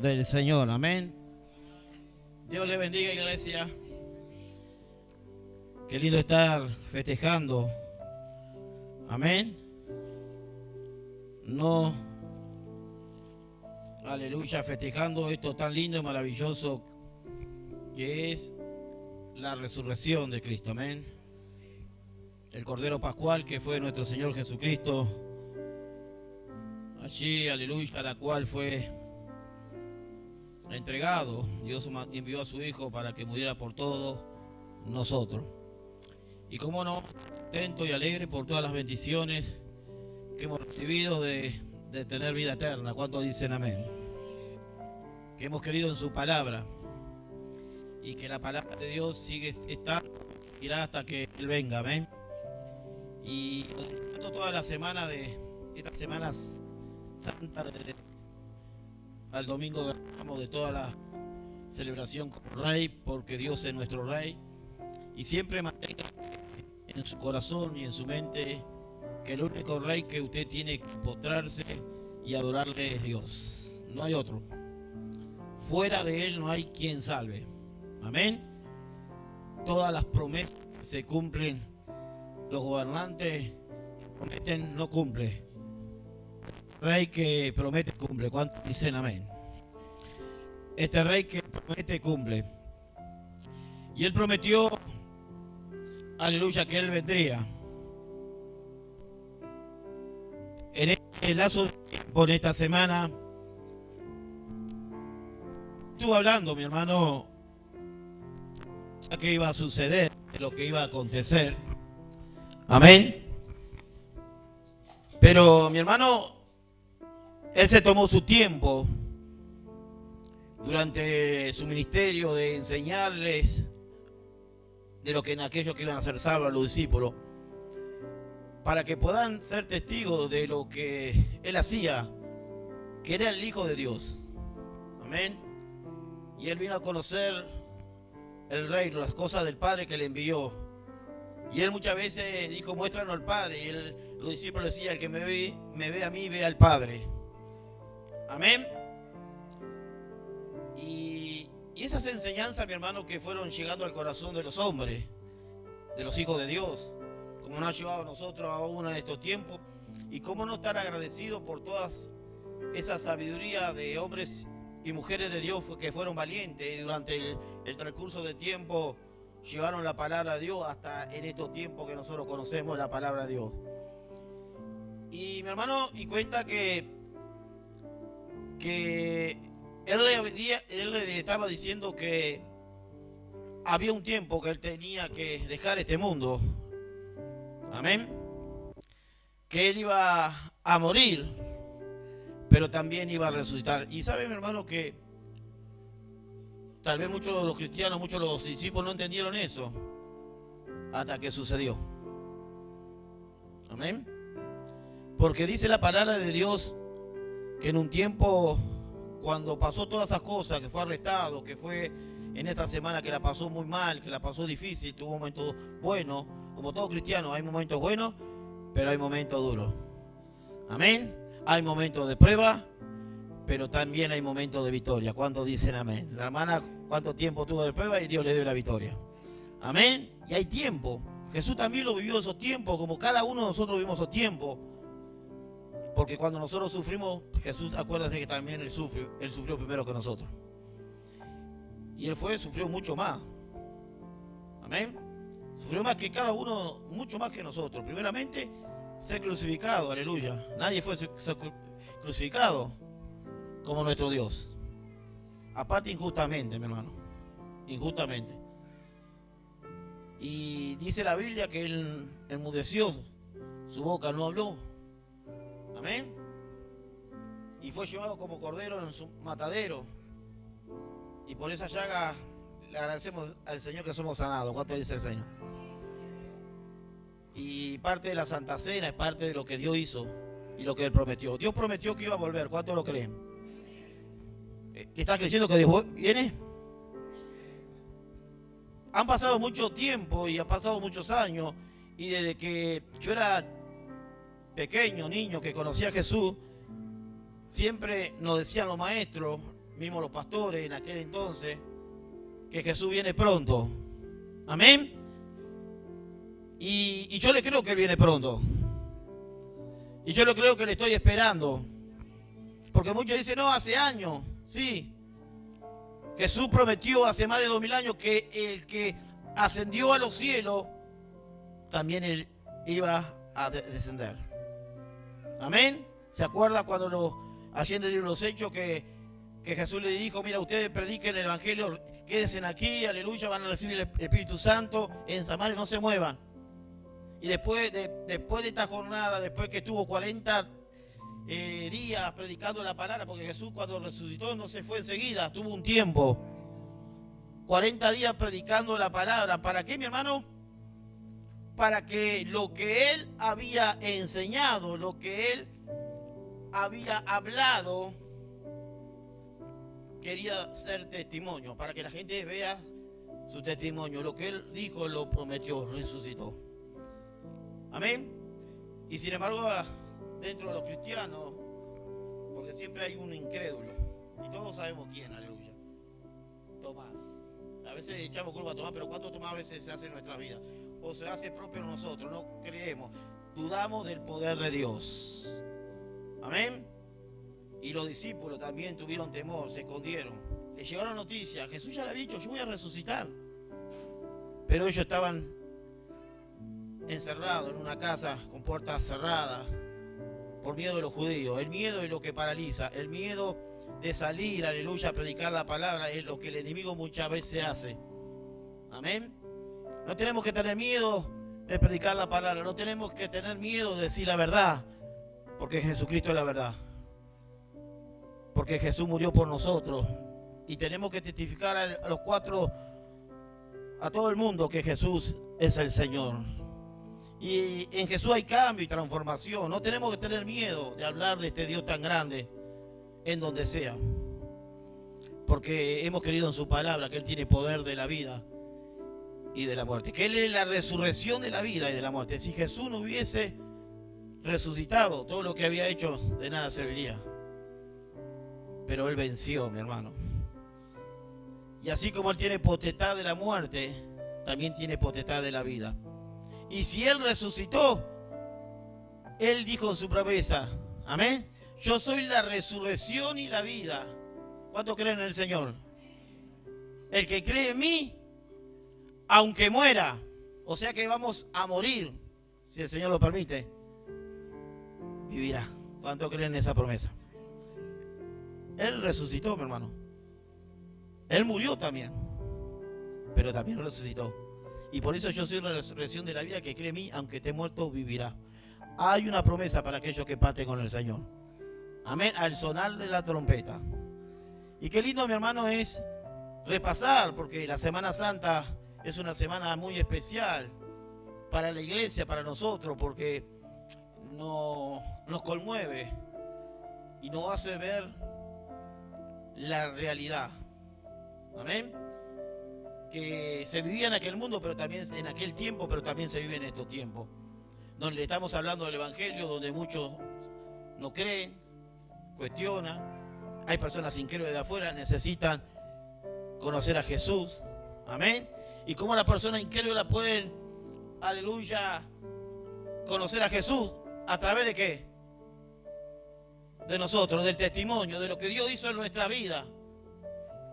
del Señor, amén. Dios le bendiga, iglesia. Qué lindo estar festejando, amén. No, aleluya, festejando esto tan lindo y maravilloso que es la resurrección de Cristo, amén. El Cordero Pascual que fue nuestro Señor Jesucristo, allí, aleluya, la cual fue entregado. Dios envió a su Hijo para que muriera por todos nosotros. Y cómo no, contento y alegre por todas las bendiciones que hemos recibido de tener vida eterna. ¿Cuántos dicen amén? Que hemos querido en su palabra y que la palabra de Dios sigue estando, irá hasta que Él venga, amén. Y toda la semana de estas semanas santas al domingo de toda la celebración con el Rey, porque Dios es nuestro Rey, y siempre mantenga en su corazón y en su mente que el único Rey que usted tiene que postrarse y adorarle es Dios, no hay otro. Fuera de Él no hay quien salve, amén. Todas las promesas se cumplen, los gobernantes que prometen no cumplen. Rey que promete cumple. ¿Cuántos dicen amén? Este Rey que promete cumple. Y Él prometió, aleluya, que Él vendría. En el lazo de tiempo, en esta semana, estuve hablando, mi hermano, que iba a suceder, de lo que iba a acontecer. Amén. Pero mi hermano, él se tomó su tiempo durante su ministerio de enseñarles de lo que en aquellos que iban a ser salvos a los discípulos, para que puedan ser testigos de lo que él hacía, que era el Hijo de Dios. Amén. Y él vino a conocer el reino, las cosas del Padre que le envió. Y él muchas veces dijo, muéstranos al Padre. Y los discípulos decían, el que me ve a mí, ve al Padre. Amén. Y esas enseñanzas, mi hermano, que fueron llegando al corazón de los hombres, de los hijos de Dios, como nos ha llevado a nosotros aún en estos tiempos, y cómo no estar agradecidos por todas esa sabiduría de hombres y mujeres de Dios que fueron valientes y durante el transcurso del tiempo llevaron la palabra de Dios hasta en estos tiempos que nosotros conocemos la palabra de Dios. Y mi hermano, y cuenta que él le estaba diciendo que había un tiempo que él tenía que dejar este mundo. Amén. Que él iba a morir, pero también iba a resucitar. Y sabe, mi hermano, que tal vez muchos de los cristianos, muchos de los discípulos no entendieron eso hasta que sucedió. Amén. Porque dice la palabra de Dios que en un tiempo, cuando pasó todas esas cosas, que fue arrestado, que fue en esta semana que la pasó muy mal, que la pasó difícil, tuvo momentos buenos, como todo cristiano, hay momentos buenos, pero hay momentos duros. Amén. Hay momentos de prueba, pero también hay momentos de victoria. ¿Cuántos dicen amén? La hermana, ¿cuánto tiempo tuvo de prueba? Y Dios le dio la victoria. Amén. Y hay tiempo. Jesús también lo vivió esos tiempos, como cada uno de nosotros vivimos esos tiempos. Porque cuando nosotros sufrimos, Jesús, acuérdate que también Él sufrió primero que nosotros. Y Él sufrió mucho más. Amén. Sufrió más que cada uno, mucho más que nosotros. Primeramente, ser crucificado, aleluya. Nadie fue crucificado como nuestro Dios. Aparte injustamente, mi hermano. Injustamente. Y dice la Biblia que Él enmudeció, su boca no habló. Amén. Y fue llevado como cordero en su matadero. Y por esa llaga le agradecemos al Señor que somos sanados. ¿Cuánto dice el Señor? Y parte de la Santa Cena es parte de lo que Dios hizo y lo que Él prometió. Dios prometió que iba a volver. ¿Cuántos lo creen? ¿Estás creyendo que Dios viene? Han pasado mucho tiempo y han pasado muchos años. Y desde que yo era pequeño, niño, que conocía a Jesús, siempre nos decían los maestros, mismo los pastores en aquel entonces, que Jesús viene pronto. Amén. Y yo le creo que Él viene pronto. Y yo le creo que le estoy esperando. Porque muchos dicen, no, hace años. Sí. Jesús prometió hace más de 2000 años que el que ascendió a los cielos, también Él iba a descender. Amén. ¿Se acuerda cuando allí en el libro de los Hechos que Jesús le dijo, mira, ustedes prediquen el Evangelio, quédense aquí, aleluya, van a recibir el Espíritu Santo en Samaria, no se muevan? Y después de esta jornada, después que estuvo 40 días predicando la palabra, porque Jesús cuando resucitó no se fue enseguida, tuvo un tiempo. 40 días predicando la palabra. ¿Para qué, mi hermano? Para que lo que Él había enseñado, lo que Él había hablado, quería ser testimonio, para que la gente vea su testimonio. Lo que Él dijo, lo prometió, resucitó. Amén. Y sin embargo, dentro de los cristianos, porque siempre hay un incrédulo, y todos sabemos quién, aleluya. Tomás. A veces echamos culpa a Tomás, pero ¿cuánto Tomás a veces se hace en nuestra vida? O se hace propio nosotros, no creemos, dudamos del poder de Dios. Amén. Y los discípulos también tuvieron temor, se escondieron. Les llegaron noticias, Jesús ya le había dicho, yo voy a resucitar. Pero ellos estaban encerrados en una casa con puertas cerradas por miedo de los judíos. El miedo es lo que paraliza, el miedo de salir, aleluya, a predicar la palabra es lo que el enemigo muchas veces hace. Amén. No tenemos que tener miedo de predicar la palabra, no tenemos que tener miedo de decir la verdad, porque Jesucristo es la verdad. Porque Jesús murió por nosotros y tenemos que testificar a los cuatro, a todo el mundo, que Jesús es el Señor. Y en Jesús hay cambio y transformación. No tenemos que tener miedo de hablar de este Dios tan grande en donde sea, porque hemos creído en su palabra, que Él tiene poder de la vida y de la muerte, que Él es la resurrección de la vida y de la muerte. Si Jesús no hubiese resucitado, todo lo que había hecho de nada serviría. Pero Él venció, mi hermano. Y así como Él tiene potestad de la muerte, también tiene potestad de la vida. Y si Él resucitó, Él dijo en su promesa, amén, yo soy la resurrección y la vida. ¿Cuántos creen en el Señor? El que cree en mí, aunque muera, o sea que vamos a morir, si el Señor lo permite, vivirá. ¿Cuántos creen en esa promesa? Él resucitó, mi hermano. Él murió también, pero también resucitó. Y por eso yo soy la resurrección de la vida, que cree en mí, aunque esté muerto, vivirá. Hay una promesa para aquellos que parten con el Señor. Amén, al sonar de la trompeta. Y qué lindo, mi hermano, es repasar, porque la Semana Santa es una semana muy especial para la iglesia, para nosotros, porque nos conmueve y nos hace ver la realidad. Amén. Que se vivía en aquel mundo, pero también en aquel tiempo, pero también se vive en estos tiempos. Donde le estamos hablando del Evangelio, donde muchos no creen, cuestionan. Hay personas incrédulas de afuera, necesitan conocer a Jesús. Amén. Y cómo las personas incrédulas pueden, aleluya, conocer a Jesús. ¿A través de qué? De nosotros, del testimonio, de lo que Dios hizo en nuestra vida.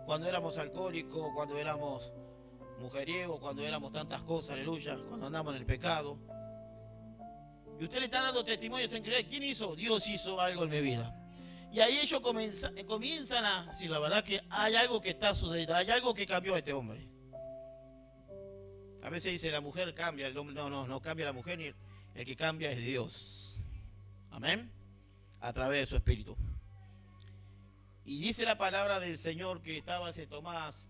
Cuando éramos alcohólicos, cuando éramos mujeriegos, cuando éramos tantas cosas, aleluya, cuando andamos en el pecado. Y usted le está dando testimonios en creer. ¿Quién hizo? Dios hizo algo en mi vida. Y ahí ellos comienzan a decir, la verdad que hay algo que está sucediendo, hay algo que cambió a este hombre. A veces dice, la mujer cambia, el hombre no cambia la mujer, ni el que cambia es Dios. Amén. A través de su espíritu. Y dice la palabra del Señor que estaba ese Tomás,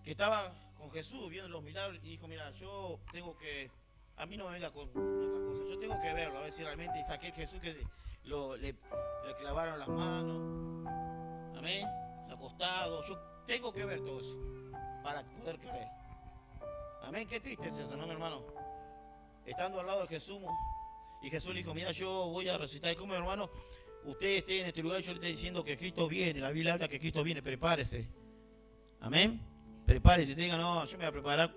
que estaba con Jesús viendo los milagros, y dijo, mira, yo tengo que, a mí no me venga con otra cosa, yo tengo que verlo, a ver si realmente, y saqué Jesús que le clavaron las manos, amén, acostado, yo tengo que ver todo eso, para poder creer. Amén, qué triste es eso, ¿no, mi hermano? Estando al lado de Jesús, y Jesús le dijo, mira, yo voy a resucitar. ¿Y cómo, mi hermano? usted esté en este lugar y yo le esté diciendo que Cristo viene. La Biblia habla que Cristo viene, prepárese. Amén. Prepárese y te diga, no, yo me voy a preparar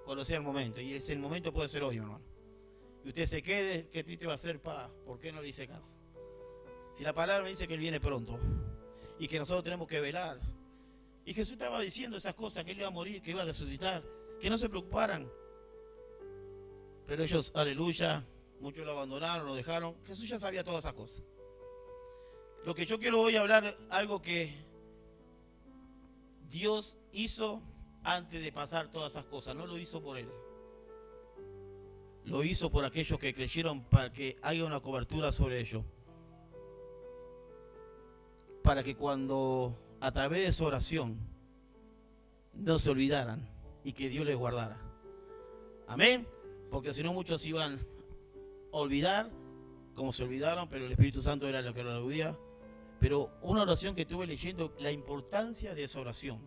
cuando sea el momento. Y ese el momento puede ser hoy, hermano. Y usted se quede, qué triste va a ser, ¿por qué no le hice caso? Si la palabra me dice que Él viene pronto y que nosotros tenemos que velar. Y Jesús estaba diciendo esas cosas, que Él iba a morir, que iba a resucitar, que no se preocuparan. Pero ellos, aleluya, muchos lo abandonaron, lo dejaron. Jesús ya sabía todas esas cosas. Lo que yo quiero hoy hablar, algo que Dios hizo antes de pasar todas esas cosas. No lo hizo por Él. Lo hizo por aquellos que creyeron, para que haya una cobertura sobre ellos. Para que cuando a través de su oración no se olvidaran y que Dios les guardara. Amén. Porque si no muchos iban a olvidar, como se olvidaron, pero el Espíritu Santo era lo que lo aludía. Pero una oración que estuve leyendo, la importancia de esa oración,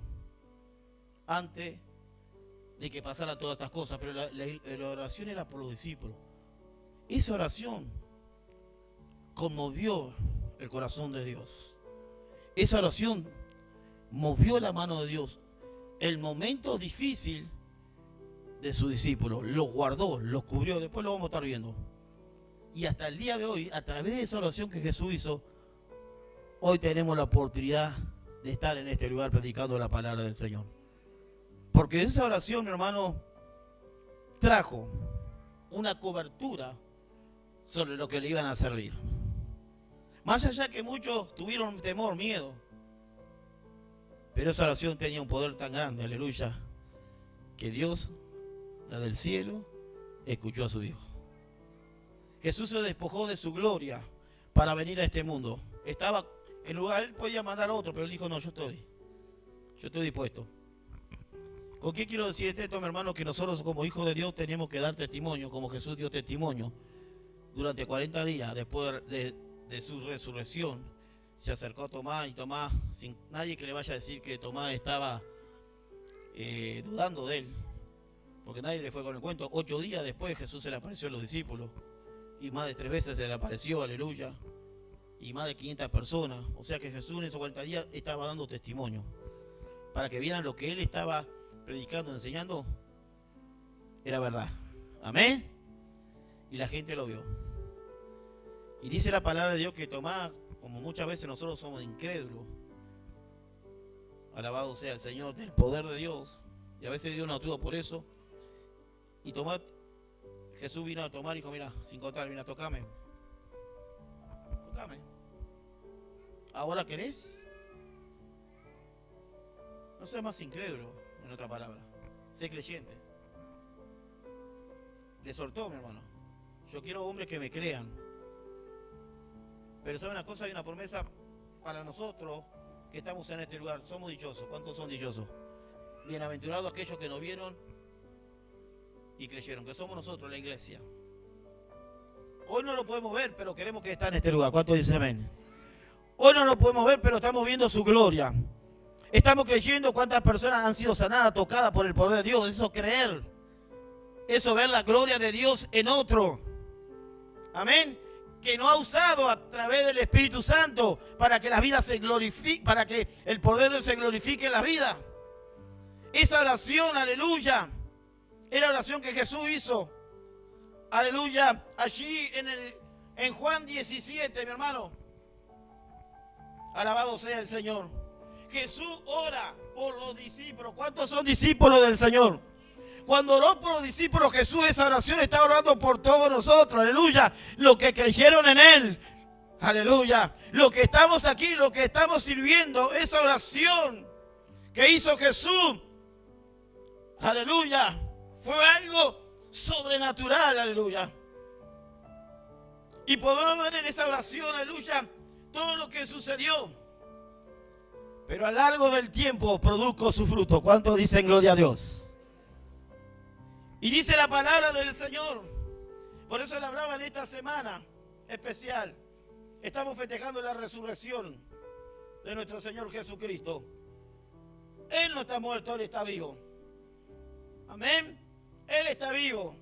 antes de que pasara todas estas cosas, pero la oración era por los discípulos. Esa oración conmovió el corazón de Dios. Esa oración movió la mano de Dios. El momento difícil de sus discípulos, los guardó, los cubrió. Después lo vamos a estar viendo. Y hasta el día de hoy, a través de esa oración que Jesús hizo, hoy tenemos la oportunidad de estar en este lugar predicando la palabra del Señor. Porque esa oración, mi hermano, trajo una cobertura sobre lo que le iban a servir. Más allá que muchos tuvieron temor, miedo. Pero esa oración tenía un poder tan grande, aleluya, que Dios, desde el cielo, escuchó a su Hijo. Jesús se despojó de su gloria para venir a este mundo. Estaba en lugar, Él podía mandar a otro, pero Él dijo, no, yo estoy dispuesto. ¿Con qué quiero decir esto, mi hermano? Que nosotros como hijos de Dios tenemos que dar testimonio, como Jesús dio testimonio. Durante 40 días, después de su resurrección, se acercó a Tomás, y Tomás, sin nadie que le vaya a decir que Tomás estaba dudando de él, porque nadie le fue con el cuento. 8 días después Jesús se le apareció a los discípulos, y más de 3 veces se le apareció, aleluya, y más de 500 personas. O sea que Jesús en esos 40 días estaba dando testimonio, para que vieran lo que Él estaba predicando, enseñando, era verdad. Amén. Y la gente lo vio. Y dice la palabra de Dios que Tomás, como muchas veces nosotros somos incrédulos, alabado sea el Señor, del poder de Dios, y a veces Dios nos actúa por eso. Y Tomás, Jesús vino a tomar y dijo, mira, sin contar, mira, tocame. ¿Ahora querés? No seas más incrédulo, en otra palabra. Sé creyente. Le soltó, mi hermano. Yo quiero hombres que me crean. Pero sabe una cosa, hay una promesa para nosotros que estamos en este lugar. Somos dichosos. ¿Cuántos son dichosos? Bienaventurados aquellos que nos vieron y creyeron, que somos nosotros, la iglesia. Hoy no lo podemos ver, pero queremos que está en este lugar. ¿Cuántos dicen amén? Hoy no lo podemos ver, pero estamos viendo su gloria. Estamos creyendo cuántas personas han sido sanadas, tocadas por el poder de Dios. Eso creer. Eso ver la gloria de Dios en otro. Amén. Que no ha usado a través del Espíritu Santo para que las vidas se glorifiquen, para que el poder de Dios se glorifique en las vidas. Esa oración, aleluya, era la oración que Jesús hizo. Aleluya, allí en Juan 17, mi hermano. Alabado sea el Señor. Jesús ora por los discípulos. ¿Cuántos son discípulos del Señor? Cuando oró por los discípulos, Jesús, esa oración está orando por todos nosotros. Aleluya. Los que creyeron en Él. Aleluya. Los que estamos aquí, los que estamos sirviendo, esa oración que hizo Jesús. Aleluya. Fue algo sobrenatural. Aleluya. Y podemos ver en esa oración, aleluya, todo lo que sucedió. Pero a lo largo del tiempo produjo su fruto. ¿Cuántos dicen gloria a Dios? Y dice la palabra del Señor. Por eso le hablaba en esta semana especial. Estamos festejando la resurrección de nuestro Señor Jesucristo. Él no está muerto, Él está vivo. Amén. Él está vivo.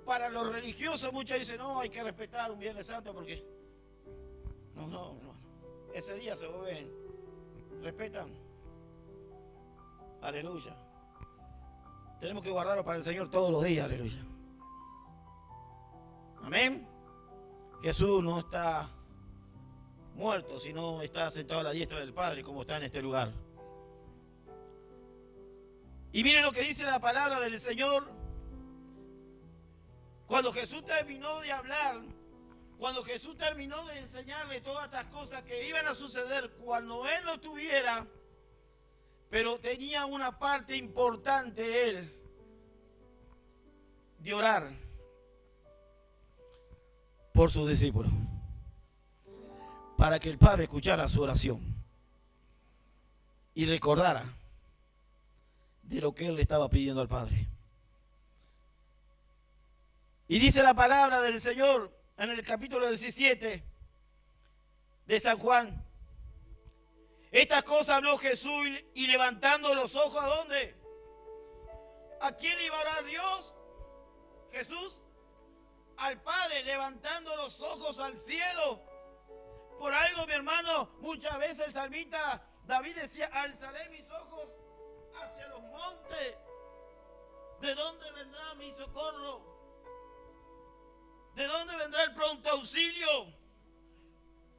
Para los religiosos muchos dicen, no, hay que respetar un Viernes Santo porque... No, no, hermano. Ese día se vuelven, respetan. Aleluya. Tenemos que guardarlo para el Señor todos los días, aleluya. Amén. Jesús no está muerto, sino está sentado a la diestra del Padre, como está en este lugar. Y miren lo que dice la palabra del Señor. Cuando Jesús terminó de hablar, cuando Jesús terminó de enseñarle todas estas cosas que iban a suceder cuando Él no estuviera, pero tenía una parte importante Él, de orar por sus discípulos, para que el Padre escuchara su oración y recordara de lo que Él le estaba pidiendo al Padre. Y dice la palabra del Señor en el capítulo 17 de San Juan. Estas cosas habló Jesús y levantando los ojos, ¿a dónde? ¿A quién iba a orar Dios? Jesús. Al Padre, levantando los ojos al cielo. Por algo, mi hermano, muchas veces el salmista David decía, alzaré mis ojos hacia los montes. ¿De dónde vendrá mi socorro? ¿De dónde vendrá el pronto auxilio?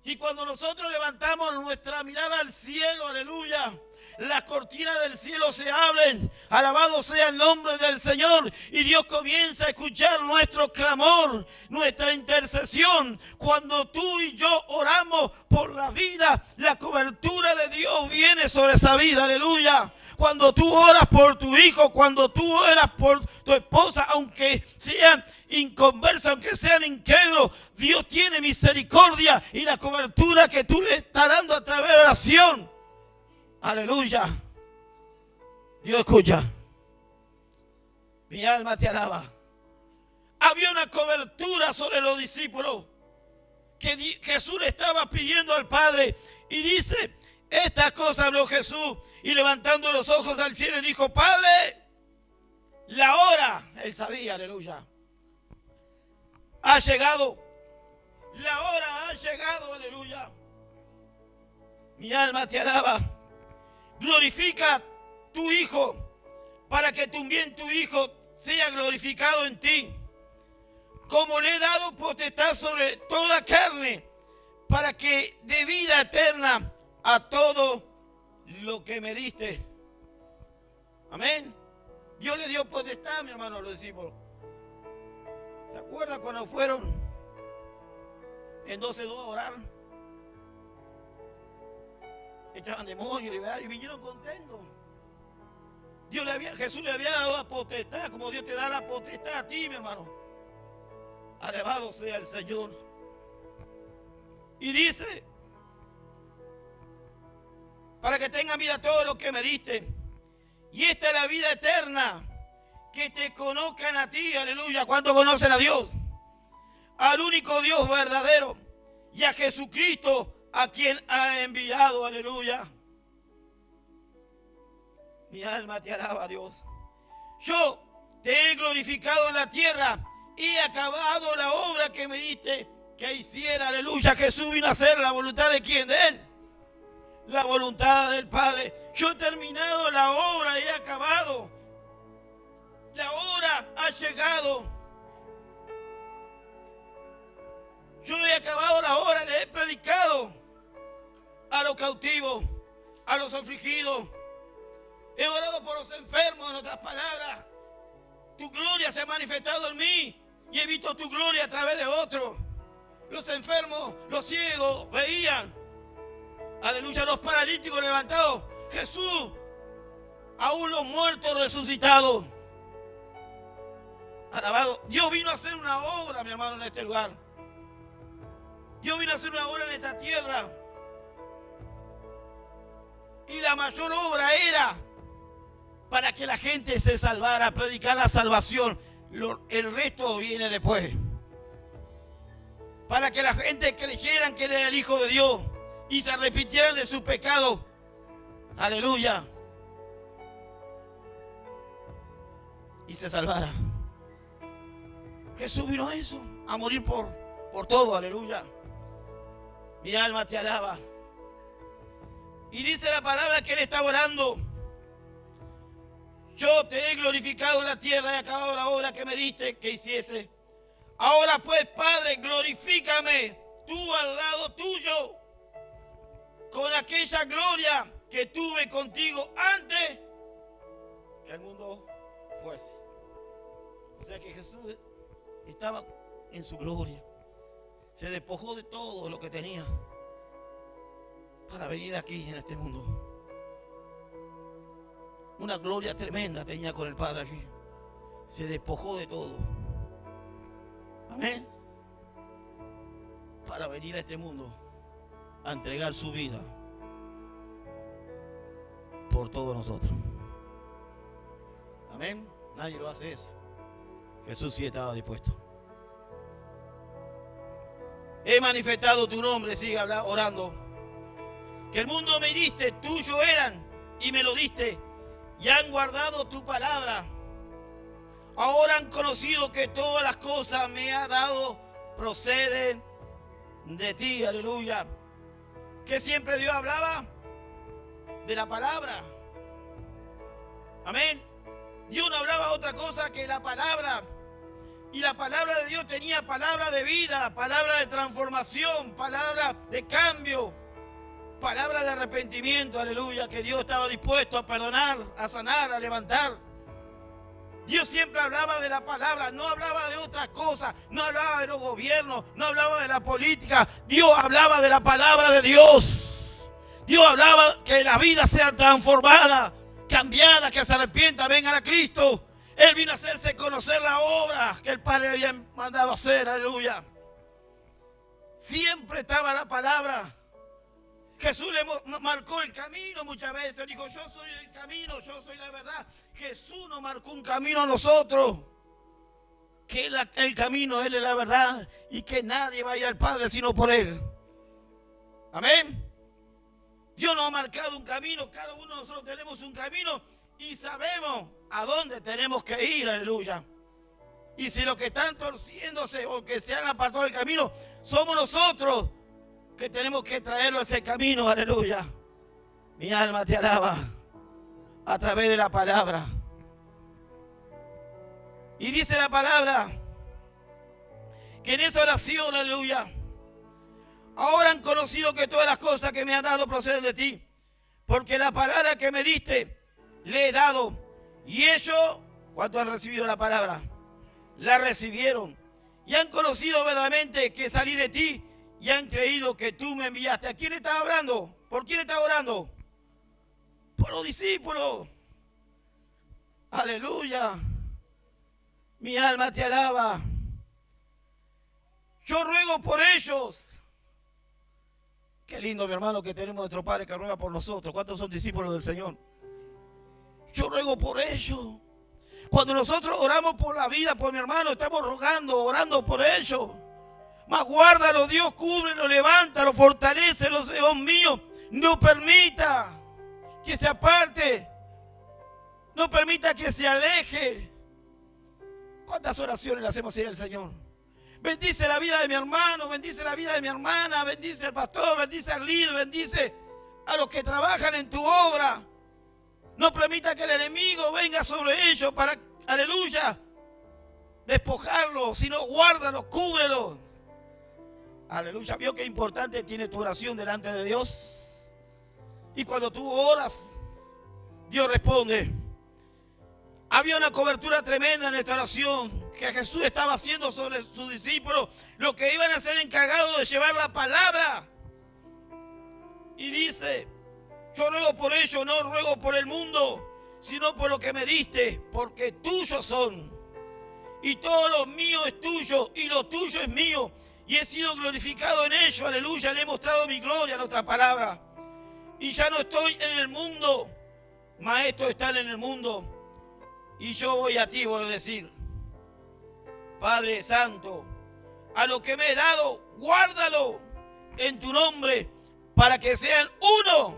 Y cuando nosotros levantamos nuestra mirada al cielo, aleluya, las cortinas del cielo se abren, alabado sea el nombre del Señor, y Dios comienza a escuchar nuestro clamor, nuestra intercesión. Cuando tú y yo oramos por la vida, la cobertura de Dios viene sobre esa vida, aleluya. Cuando tú oras por tu hijo, cuando tú oras por tu esposa, aunque sean inconversos, aunque sean incrédulos, Dios tiene misericordia y la cobertura que tú le estás dando a través de oración. Aleluya. Dios escucha. Mi alma te alaba. Había una cobertura sobre los discípulos que Jesús le estaba pidiendo al Padre. Y dice, estas cosas habló Jesús y levantando los ojos al cielo dijo, Padre, la hora, Él sabía, aleluya, ha llegado. La hora ha llegado, aleluya. Mi alma te alaba. Glorifica a tu Hijo, para que también tu Hijo sea glorificado en ti. Como le he dado potestad sobre toda carne, para que dé vida eterna a todo lo que me diste. Amén. Dios le dio potestad, mi hermano, a los discípulos. ¿Se acuerdan cuando fueron en 12:2 a orar? Echaban demonios y vinieron contentos. Jesús le había dado la potestad, como Dios te da la potestad a ti, mi hermano. Alabado sea el Señor. Y dice, para que tengan vida todo lo que me diste. Y esta es la vida eterna, que te conozcan a ti, aleluya. ¿Cuántos conocen a Dios? Al único Dios verdadero y a Jesucristo, a quien ha enviado, aleluya. Mi alma te alaba, Dios. Yo te he glorificado en la tierra y he acabado la obra que me diste que hiciera, aleluya. Jesús vino a hacer la voluntad de ¿quién? De Él. La voluntad del Padre. Yo he terminado la obra y he acabado. La hora ha llegado. Yo he acabado la hora, le he predicado a los cautivos, a los afligidos. He orado por los enfermos, en otras palabras. Tu gloria se ha manifestado en mí y he visto tu gloria a través de otros. Los enfermos, los ciegos veían. Aleluya, los paralíticos levantados. Jesús, aún los muertos resucitados. Alabado. Dios vino a hacer una obra, mi hermano, en este lugar. Dios vino a hacer una obra en esta tierra. Y la mayor obra era para que la gente se salvara, predicar la salvación. El resto viene después. Para que la gente creyeran que era el Hijo de Dios y se arrepintieran de su pecado. Aleluya. Y se salvara. Jesús vino a eso, a morir por todo, aleluya. Mi alma te alaba. Y dice la palabra que Él está orando. Yo te he glorificado en la tierra, he acabado la obra que me diste que hiciese. Ahora pues, Padre, glorifícame tú al lado tuyo con aquella gloria que tuve contigo antes que el mundo fuese. O sea que Jesús estaba en su gloria. Se despojó de todo lo que tenía para venir aquí en este mundo. Una gloria tremenda tenía con el Padre aquí. Se despojó de todo. Amén. Para venir a este mundo a entregar su vida por todos nosotros. Amén. Nadie lo hace eso. Jesús sí estaba dispuesto. He manifestado tu nombre, sigue orando. Que el mundo me diste, tuyo eran y me lo diste. Y han guardado tu palabra. Ahora han conocido que todas las cosas me ha dado proceden de ti, aleluya. Que siempre Dios hablaba de la palabra. Amén. Dios no hablaba otra cosa que la palabra. Y la palabra de Dios tenía palabra de vida, palabra de transformación, palabra de cambio, palabra de arrepentimiento, aleluya, que Dios estaba dispuesto a perdonar, a sanar, a levantar. Dios siempre hablaba de la palabra, no hablaba de otras cosas, no hablaba de los gobiernos, no hablaba de la política. Dios hablaba de la palabra de Dios. Dios hablaba que la vida sea transformada, cambiada, que se arrepienta, vengan a Cristo. Él vino a hacerse conocer la obra que el Padre había mandado hacer, aleluya. Siempre estaba la palabra. Jesús le marcó el camino muchas veces. Dijo, yo soy el camino, yo soy la verdad. Jesús nos marcó un camino a nosotros. Que el camino, Él es la verdad. Y que nadie va a ir al Padre sino por Él. Amén. Dios nos ha marcado un camino. Cada uno de nosotros tenemos un camino. Y sabemos a dónde tenemos que ir, aleluya. Y si los que están torciéndose o que se han apartado del camino, somos nosotros que tenemos que traerlo a ese camino, aleluya. Mi alma te alaba a través de la palabra. Y dice la palabra que en esa oración, aleluya, ahora han conocido que todas las cosas que me han dado proceden de ti, porque la palabra que me diste le he dado. Y ellos, ¿cuántos han recibido la palabra? La recibieron y han conocido verdaderamente que salí de ti y han creído que tú me enviaste. ¿A quién estás hablando? ¿Por quién estás orando? Por los discípulos. Aleluya. Mi alma te alaba. Yo ruego por ellos. Qué lindo, mi hermano, que tenemos nuestro Padre que ruega por nosotros. ¿Cuántos son discípulos del Señor? Yo ruego por ellos. Cuando nosotros oramos por la vida, por mi hermano, estamos rogando, orando por ellos. Mas guárdalo, Dios, cúbrelo, levántalo, fortalécelo, Dios mío. No permita que se aparte. No permita que se aleje. ¿Cuántas oraciones le hacemos ir al Señor? Bendice la vida de mi hermano, bendice la vida de mi hermana, bendice al pastor, bendice al líder, bendice a los que trabajan en tu obra. No permita que el enemigo venga sobre ellos para, aleluya, despojarlo, sino guárdalo, cúbrelo. Aleluya, vio qué importante tiene tu oración delante de Dios. Y cuando tú oras, Dios responde. Había una cobertura tremenda en esta oración que Jesús estaba haciendo sobre sus discípulos, los que iban a ser encargados de llevar la palabra. Y dice, yo ruego por ellos, no ruego por el mundo, sino por lo que me diste, porque tuyos son. Y todo lo mío es tuyo, y lo tuyo es mío. Y he sido glorificado en ello, aleluya, le he mostrado mi gloria en otra palabra. Y ya no estoy en el mundo, mas estos están en el mundo. Y yo voy a ti, voy a decir, Padre Santo, a lo que me he dado, guárdalo en tu nombre, para que sean uno,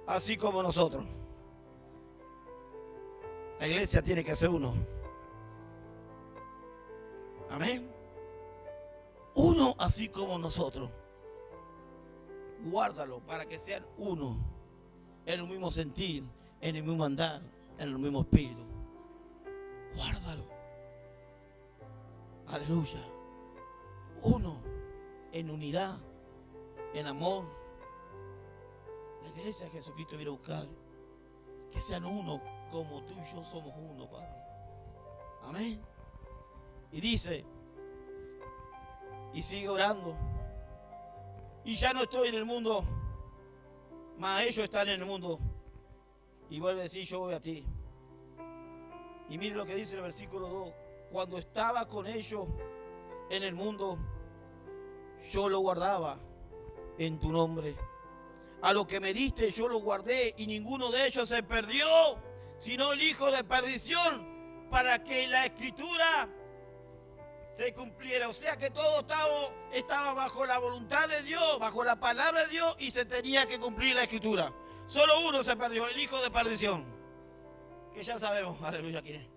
así como nosotros. La iglesia tiene que ser uno. Amén. Uno así como nosotros. guárdalo para que sean uno, en el mismo sentir, en el mismo andar, en el mismo espíritu. Guárdalo. Aleluya. Uno, en unidad, en amor. La iglesia de Jesucristo viene a buscar que sean uno como tú y yo somos uno, Padre. Amén. Y dice, y sigue orando, y ya no estoy en el mundo, mas ellos están en el mundo. Y vuelve a decir, yo voy a ti. Y mire lo que dice el versículo 2. Cuando estaba con ellos en el mundo, yo lo guardaba en tu nombre. A lo que me diste yo lo guardé, y ninguno de ellos se perdió, sino el hijo de perdición, para que la escritura se cumpliera. O sea que todo estaba bajo la voluntad de Dios, bajo la palabra de Dios, y se tenía que cumplir la escritura. Solo uno se perdió, el hijo de perdición, que ya sabemos, aleluya, quién es.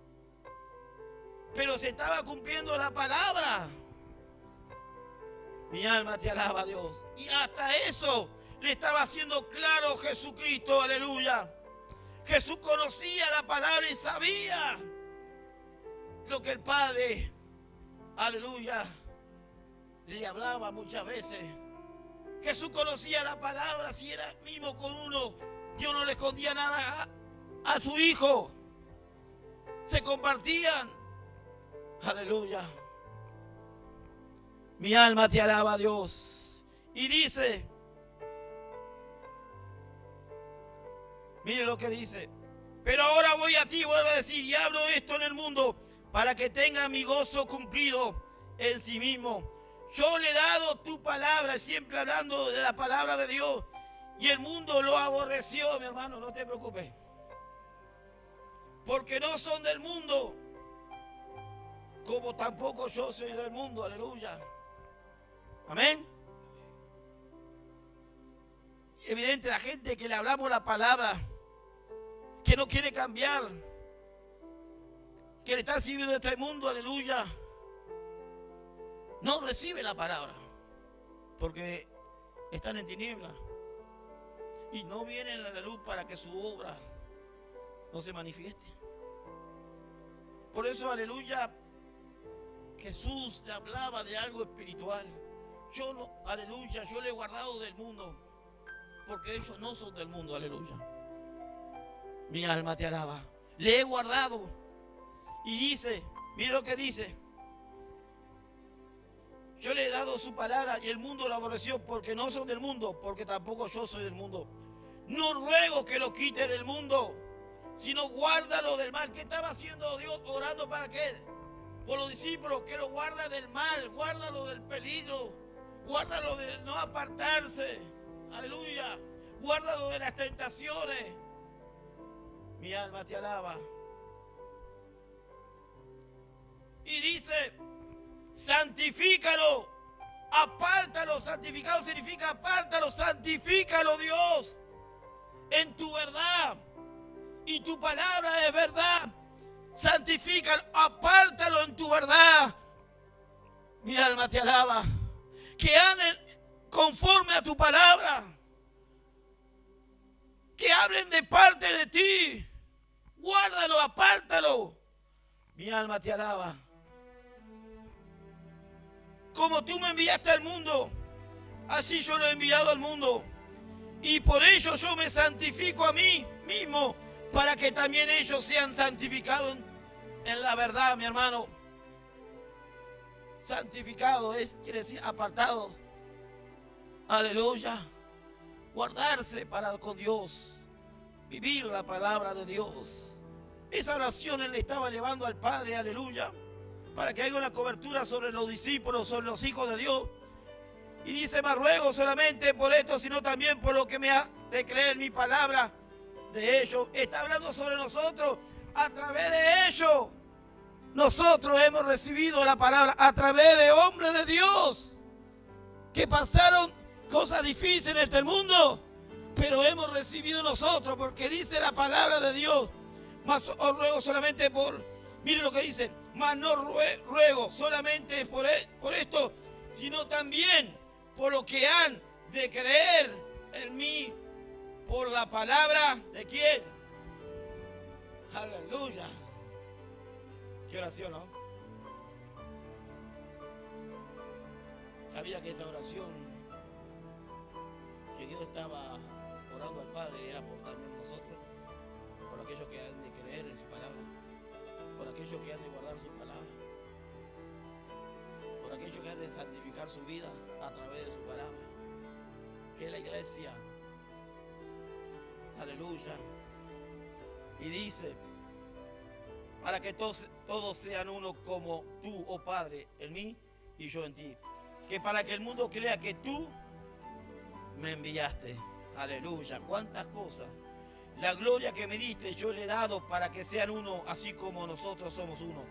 Pero se estaba cumpliendo la palabra. Mi alma te alaba, Dios. Y hasta eso le estaba haciendo claro Jesucristo, aleluya. Jesús conocía la palabra y sabía lo que el Padre, aleluya, le hablaba muchas veces. Jesús conocía la palabra, si era mismo con uno, Dios no le escondía nada a su hijo. Se compartían. Aleluya. Mi alma te alaba, Dios. Y dice, mire lo que dice, pero ahora voy a ti, vuelve a decir, y hablo esto en el mundo, para que tenga mi gozo cumplido en sí mismo. Yo le he dado tu palabra, siempre hablando de la palabra de Dios, y el mundo lo aborreció, mi hermano, no te preocupes. Porque no son del mundo, como tampoco yo soy del mundo, aleluya. Amén. Evidente, la gente que le hablamos la palabra, que no quiere cambiar, que le está sirviendo este mundo, aleluya, no recibe la palabra, porque están en tinieblas y no vienen a la luz para que su obra no se manifieste. Por eso, aleluya, Jesús le hablaba de algo espiritual. Yo no, aleluya, yo le he guardado del mundo, porque ellos no son del mundo, aleluya. Mi alma te alaba. Le he guardado. Y dice, mira lo que dice. Yo le he dado su palabra y el mundo lo aborreció, porque no son del mundo, porque tampoco yo soy del mundo. No ruego que lo quite del mundo, sino guárdalo del mal. ¿Qué estaba haciendo Dios orando para qué? Por los discípulos, que lo guarda del mal, guárdalo del peligro, guárdalo de no apartarse, aleluya, guárdalo de las tentaciones. Mi alma te alaba. Y dice, santifícalo, apártalo. Santificado significa apártalo, santifícalo, Dios, en tu verdad. Y tu palabra es verdad. Santifícalo, apártalo en tu verdad. Mi alma te alaba. Que anden conforme a tu palabra. Que hablen de parte de ti. Guárdalo, apártalo. Mi alma te alaba. Como tú me enviaste al mundo, así yo lo he enviado al mundo. Y por ello yo me santifico a mí mismo, para que también ellos sean santificados en la verdad, mi hermano. Santificado quiere decir apartado. Aleluya. Guardarse con Dios. Vivir la palabra de Dios. Esa oración él le estaba llevando al Padre, aleluya, para que haya una cobertura sobre los discípulos, sobre los hijos de Dios. Y dice, más ruego solamente por esto, sino también por lo que me ha de creer mi palabra de ellos. Está hablando sobre nosotros. A través de ellos nosotros hemos recibido la palabra, a través de hombres de Dios que pasaron cosas difíciles en el mundo, pero hemos recibido nosotros, porque dice la palabra de Dios. Mas os ruego solamente mire lo que dice, mas no ruego solamente por esto, sino también por lo que han de creer en mí por la palabra de quién. Aleluya. Qué oración, ¿no? Sabía que esa oración que Dios estaba orando al Padre era por también nosotros, por aquellos que han de creer en su palabra, por aquellos que han de guardar su palabra, por aquellos que han de santificar su vida a través de su palabra, que es la iglesia. Aleluya. Y dice, para que todos sean uno como tú, oh Padre, en mí y yo en ti. Que para que el mundo crea que tú me enviaste. Aleluya. Cuántas cosas. La gloria que me diste yo le he dado para que sean uno, así como nosotros somos uno.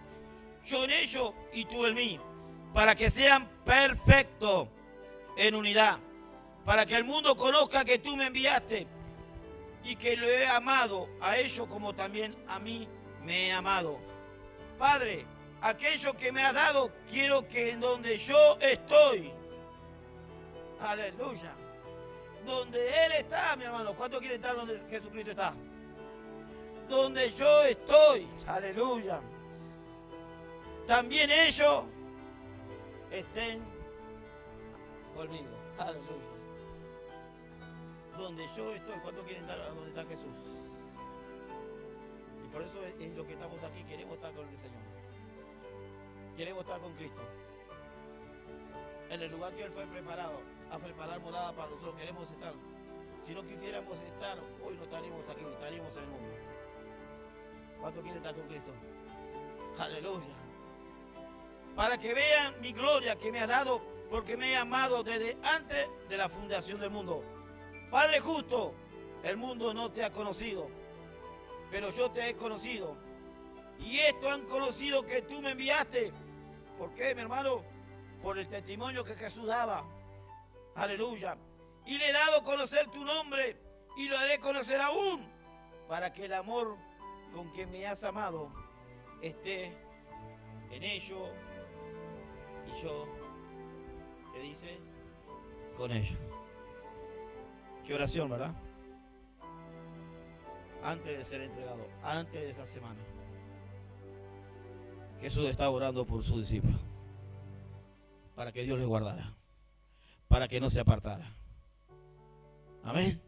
Yo en ellos y tú en mí. Para que sean perfectos en unidad. Para que el mundo conozca que tú me enviaste y que lo he amado a ellos como también a mí me he amado. Padre, aquello que me has dado, quiero que en donde yo estoy, aleluya, donde Él está, mi hermano, ¿cuánto quiere estar donde Jesucristo está? Donde yo estoy, aleluya, también ellos estén conmigo, aleluya. Donde yo estoy, ¿cuánto quieren estar donde está Jesús? Y por eso es lo que estamos aquí, queremos estar con el Señor. Queremos estar con Cristo. En el lugar que Él fue preparado, a preparar morada para nosotros, queremos estar. Si no quisiéramos estar, hoy no estaríamos aquí, estaríamos en el mundo. ¿Cuánto quieren estar con Cristo? Aleluya. Para que vean mi gloria que me ha dado, porque me he amado desde antes de la fundación del mundo. Padre justo, el mundo no te ha conocido, pero yo te he conocido. Y esto han conocido que tú me enviaste. ¿Por qué, mi hermano? Por el testimonio que Jesús daba. Aleluya. Y le he dado a conocer tu nombre y lo haré conocer aún, para que el amor con que me has amado esté en ellos y yo, ¿qué dice? Con ellos. Qué oración, ¿verdad? Antes de ser entregado, antes de esa semana, Jesús estaba orando por sus discípulos, para que Dios les guardara, para que no se apartara. Amén.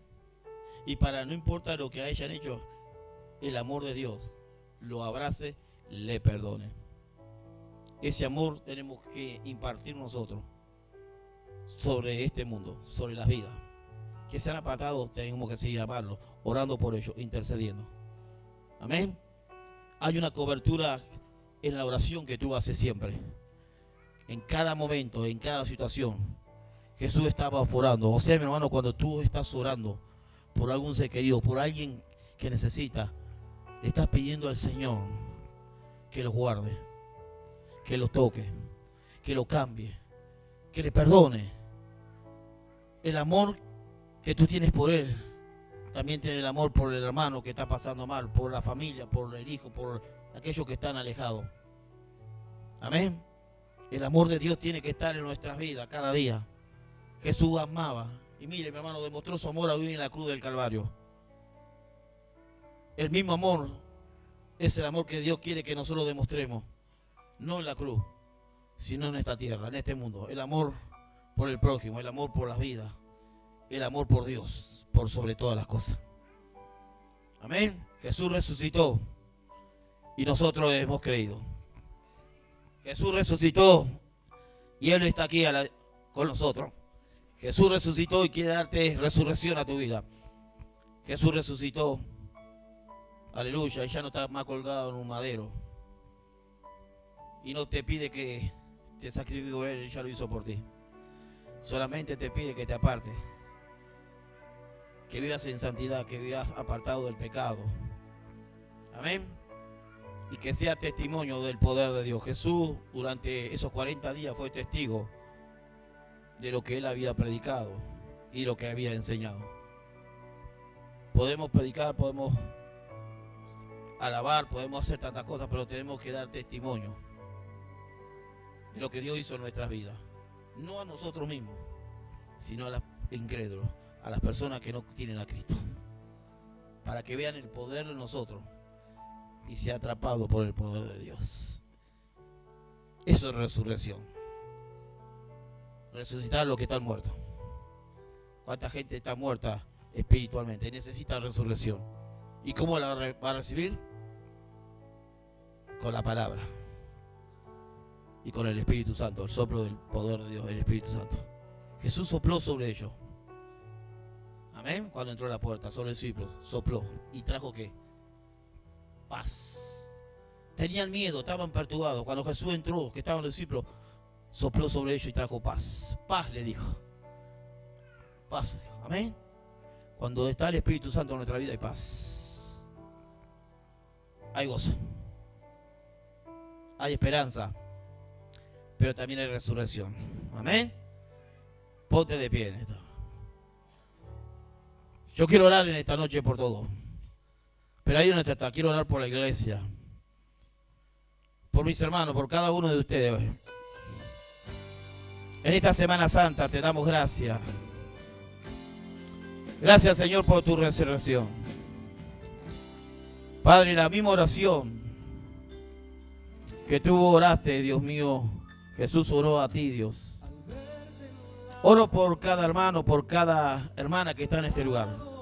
Y para no importa lo que hayan hecho, el amor de Dios lo abrace, le perdone. Ese amor tenemos que impartir nosotros sobre este mundo, sobre las vidas. Que se han apartado, tenemos que seguir amarlos, orando por ellos, intercediendo. Amén. Hay una cobertura en la oración que tú haces siempre. En cada momento, en cada situación. Jesús estaba orando. O sea, mi hermano, cuando tú estás orando por algún ser querido, por alguien que necesita, estás pidiendo al Señor que lo guarde, que lo toque, que lo cambie, que le perdone. El amor que tú tienes por Él, también tiene el amor por el hermano que está pasando mal, por la familia, por el hijo, por aquellos que están alejados. Amén. El amor de Dios tiene que estar en nuestras vidas cada día. Jesús amaba, y mire, mi hermano, demostró su amor hoy en la cruz del Calvario. El mismo amor es el amor que Dios quiere que nosotros demostremos, no en la cruz, sino en esta tierra, en este mundo. El amor por el prójimo, el amor por las vidas. El amor por Dios, por sobre todas las cosas. Amén. Jesús resucitó y nosotros hemos creído. Jesús resucitó y Él está aquí con nosotros. Jesús resucitó y quiere darte resurrección a tu vida. Jesús resucitó. Aleluya. Y ya no está más colgado en un madero. Y no te pide que te sacrifiques por Él, ya lo hizo por ti. Solamente te pide que te apartes. Que vivas en santidad, que vivas apartado del pecado. Amén. Y que sea testimonio del poder de Dios. Jesús durante esos 40 días fue testigo de lo que Él había predicado y lo que había enseñado. Podemos predicar, podemos alabar, podemos hacer tantas cosas, pero tenemos que dar testimonio de lo que Dios hizo en nuestras vidas. No a nosotros mismos, sino a incrédulos, a las personas que no tienen a Cristo, para que vean el poder de nosotros y sea atrapado por el poder de Dios. Eso es resurrección. Resucitar a los que están muertos. ¿Cuánta gente está muerta espiritualmente y necesita resurrección? ¿Y cómo la va a recibir? Con la palabra y con el Espíritu Santo, el soplo del poder de Dios, el Espíritu Santo. Jesús sopló sobre ellos. Amén. Cuando entró a la puerta, sobre los discípulos, sopló. ¿Y trajo qué? Paz. Tenían miedo, estaban perturbados. Cuando Jesús entró, que estaban los discípulos, sopló sobre ellos y trajo paz. Paz, le dijo. Paz, dijo. Amén. Cuando está el Espíritu Santo en nuestra vida hay paz. Hay gozo. Hay esperanza. Pero también hay resurrección. Amén. Ponte de pie en esto. Yo quiero orar en esta noche por todo. Pero ahí donde está, quiero orar por la iglesia. Por mis hermanos, por cada uno de ustedes. En esta Semana Santa te damos gracias. Gracias, Señor, por tu resurrección. Padre, la misma oración que tú oraste, Dios mío, Jesús oró a ti, Dios. Oro por cada hermano, por cada hermana que está en este lugar.